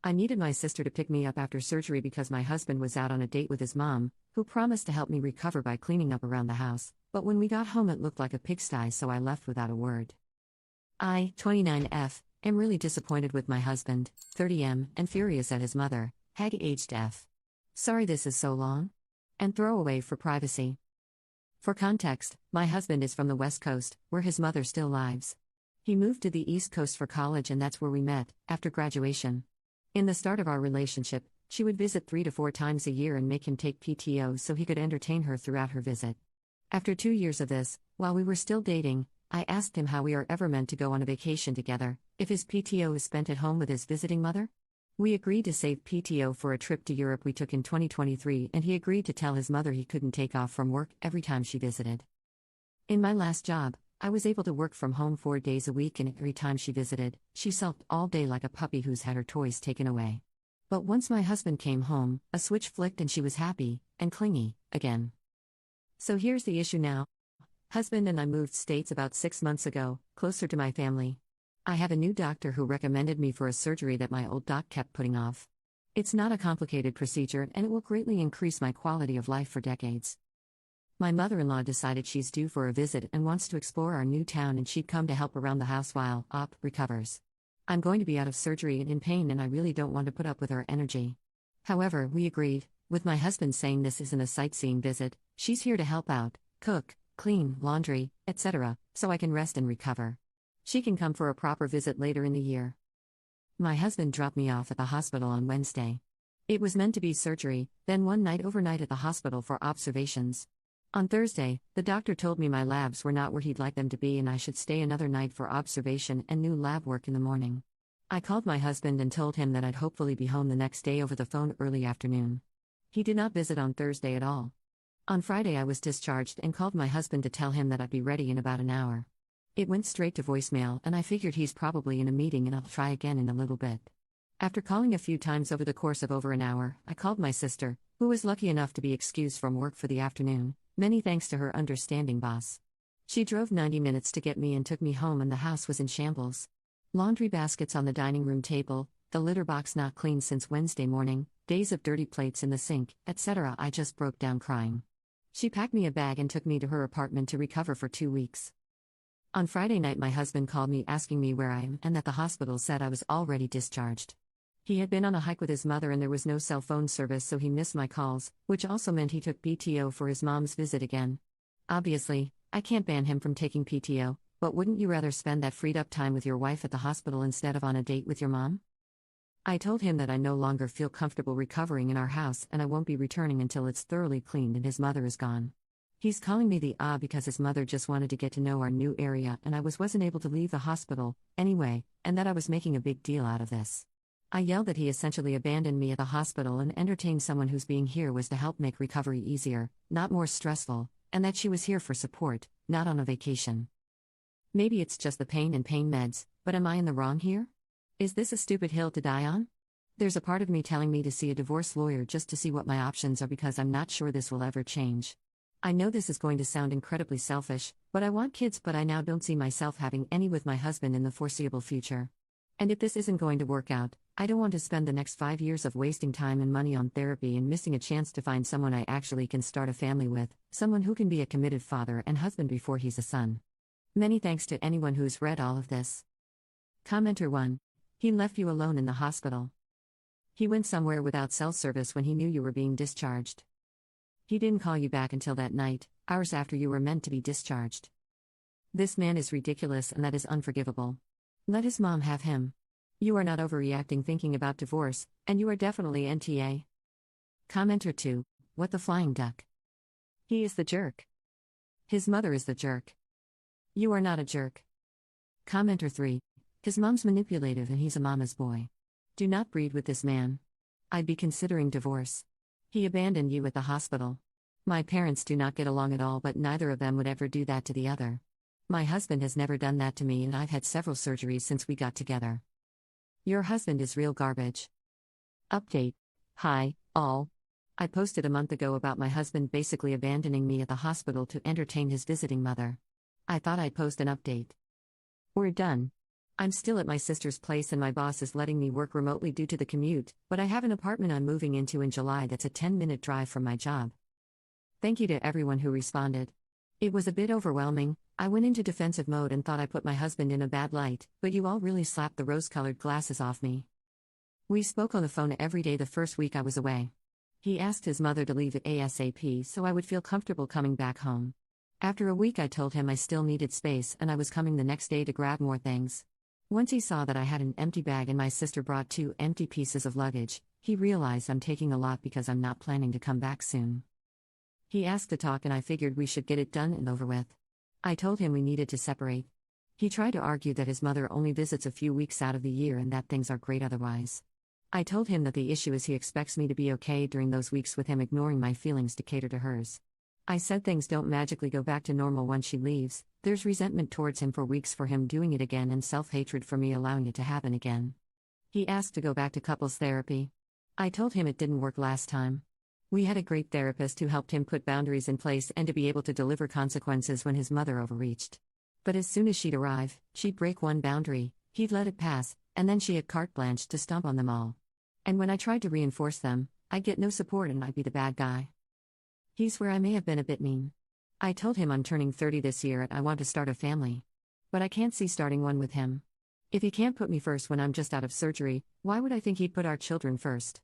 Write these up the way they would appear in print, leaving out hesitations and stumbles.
I needed my sister to pick me up after surgery because my husband was out on a date with his mom, who promised to help me recover by cleaning up around the house, but when we got home it looked like a pigsty, so I left without a word. I, 29F, am really disappointed with my husband, 30M, and furious at his mother, Hag-aged F. Sorry this is so long. And throwaway for privacy. For context, my husband is from the West Coast, where his mother still lives. He moved to the East Coast for college and that's where we met, after graduation. In the start of our relationship, she would visit 3 to 4 times a year and make him take PTO so he could entertain her throughout her visit. After 2 years of this, while we were still dating, I asked him how we are ever meant to go on a vacation together, if his PTO is spent at home with his visiting mother. We agreed to save PTO for a trip to Europe we took in 2023 and he agreed to tell his mother he couldn't take off from work every time she visited. In my last job, I was able to work from home 4 days a week and every time she visited, she sulked all day like a puppy who's had her toys taken away. But once my husband came home, a switch flicked and she was happy, and clingy, again. So here's the issue now. Husband and I moved states about 6 months ago, closer to my family. I have a new doctor who recommended me for a surgery that my old doc kept putting off. It's not a complicated procedure and it will greatly increase my quality of life for decades. My mother-in-law decided she's due for a visit and wants to explore our new town and she'd come to help around the house while Op recovers. I'm going to be out of surgery and in pain and I really don't want to put up with her energy. However, we agreed, with my husband saying this isn't a sightseeing visit, she's here to help out, cook, clean, laundry, etc., so I can rest and recover. She can come for a proper visit later in the year. My husband dropped me off at the hospital on Wednesday. It was meant to be surgery, then one night overnight at the hospital for observations. On Thursday, the doctor told me my labs were not where he'd like them to be and I should stay another night for observation and new lab work in the morning. I called my husband and told him that I'd hopefully be home the next day over the phone early afternoon. He did not visit on Thursday at all. On Friday I was discharged and called my husband to tell him that I'd be ready in about an hour. It went straight to voicemail and I figured he's probably in a meeting and I'll try again in a little bit. After calling a few times over the course of over an hour, I called my sister, who was lucky enough to be excused from work for the afternoon. Many thanks to her understanding boss. She drove 90 minutes to get me and took me home and the house was in shambles. Laundry baskets on the dining room table, the litter box not cleaned since Wednesday morning, days of dirty plates in the sink, etc. I just broke down crying. She packed me a bag and took me to her apartment to recover for 2 weeks. On Friday night my husband called me asking me where I am and that the hospital said I was already discharged. He had been on a hike with his mother and there was no cell phone service so he missed my calls, which also meant he took PTO for his mom's visit again. Obviously, I can't ban him from taking PTO, but wouldn't you rather spend that freed up time with your wife at the hospital instead of on a date with your mom? I told him that I no longer feel comfortable recovering in our house and I won't be returning until it's thoroughly cleaned and his mother is gone. He's calling me the because his mother just wanted to get to know our new area and I wasn't able to leave the hospital, anyway, and that I was making a big deal out of this. I yelled that he essentially abandoned me at the hospital and entertained someone whose being here was to help make recovery easier, not more stressful, and that she was here for support, not on a vacation. Maybe it's just the pain and pain meds, but am I in the wrong here? Is this a stupid hill to die on? There's a part of me telling me to see a divorce lawyer just to see what my options are because I'm not sure this will ever change. I know this is going to sound incredibly selfish, but I want kids but I now don't see myself having any with my husband in the foreseeable future. And if this isn't going to work out, I don't want to spend the next 5 years of wasting time and money on therapy and missing a chance to find someone I actually can start a family with, someone who can be a committed father and husband before he's a son. Many thanks to anyone who's read all of this. Commenter 1. He left you alone in the hospital. He went somewhere without cell service when he knew you were being discharged. He didn't call you back until that night, hours after you were meant to be discharged. This man is ridiculous and that is unforgivable. Let his mom have him. You are not overreacting thinking about divorce, and you are definitely NTA. Commenter 2. What the flying duck? He is the jerk. His mother is the jerk. You are not a jerk. Commenter 3. His mom's manipulative and he's a mama's boy. Do not breed with this man. I'd be considering divorce. He abandoned you at the hospital. My parents do not get along at all but neither of them would ever do that to the other. My husband has never done that to me and I've had several surgeries since we got together. Your husband is real garbage. Update. Hi, all. I posted a month ago about my husband basically abandoning me at the hospital to entertain his visiting mother. I thought I'd post an update. We're done. I'm still at my sister's place and my boss is letting me work remotely due to the commute, but I have an apartment I'm moving into in July that's a 10-minute drive from my job. Thank you to everyone who responded. It was a bit overwhelming. I went into defensive mode and thought I put my husband in a bad light, but you all really slapped the rose-colored glasses off me. We spoke on the phone every day the first week I was away. He asked his mother to leave ASAP so I would feel comfortable coming back home. After a week I told him I still needed space and I was coming the next day to grab more things. Once he saw that I had an empty bag and my sister brought 2 empty pieces of luggage, he realized I'm taking a lot because I'm not planning to come back soon. He asked to talk and I figured we should get it done and over with. I told him we needed to separate. He tried to argue that his mother only visits a few weeks out of the year and that things are great otherwise. I told him that the issue is he expects me to be okay during those weeks with him ignoring my feelings to cater to hers. I said things don't magically go back to normal once she leaves, there's resentment towards him for weeks for him doing it again and self-hatred for me allowing it to happen again. He asked to go back to couples therapy. I told him it didn't work last time. We had a great therapist who helped him put boundaries in place and to be able to deliver consequences when his mother overreached. But as soon as she'd arrive, she'd break one boundary, he'd let it pass, and then she had carte blanche to stomp on them all. And when I tried to reinforce them, I'd get no support and I'd be the bad guy. He's where I may have been a bit mean. I told him I'm turning 30 this year and I want to start a family. But I can't see starting one with him. If he can't put me first when I'm just out of surgery, why would I think he'd put our children first?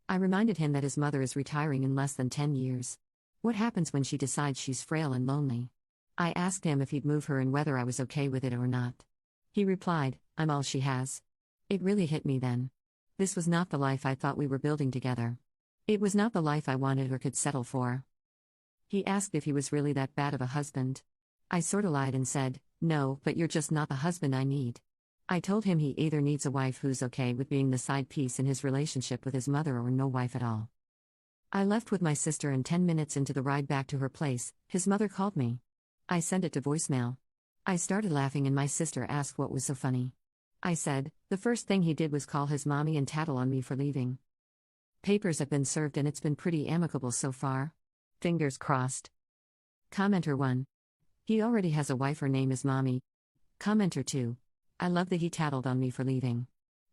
I reminded him that his mother is retiring in less than 10 years. What happens when she decides she's frail and lonely? I asked him if he'd move her and whether I was okay with it or not. He replied, I'm all she has. It really hit me then. This was not the life I thought we were building together. It was not the life I wanted or could settle for. He asked if he was really that bad of a husband. I sorta lied and said, no, but you're just not the husband I need. I told him he either needs a wife who's okay with being the side piece in his relationship with his mother or no wife at all. I left with my sister and 10 minutes into the ride back to her place, his mother called me. I sent it to voicemail. I started laughing and my sister asked what was so funny. I said, the first thing he did was call his mommy and tattle on me for leaving. Papers have been served and it's been pretty amicable so far. Fingers crossed. Commenter 1. He already has a wife, her name is Mommy. Commenter 2. I love that he tattled on me for leaving.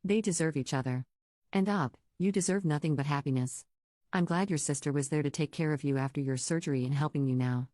They deserve each other. And you deserve nothing but happiness. I'm glad your sister was there to take care of you after your surgery and helping you now.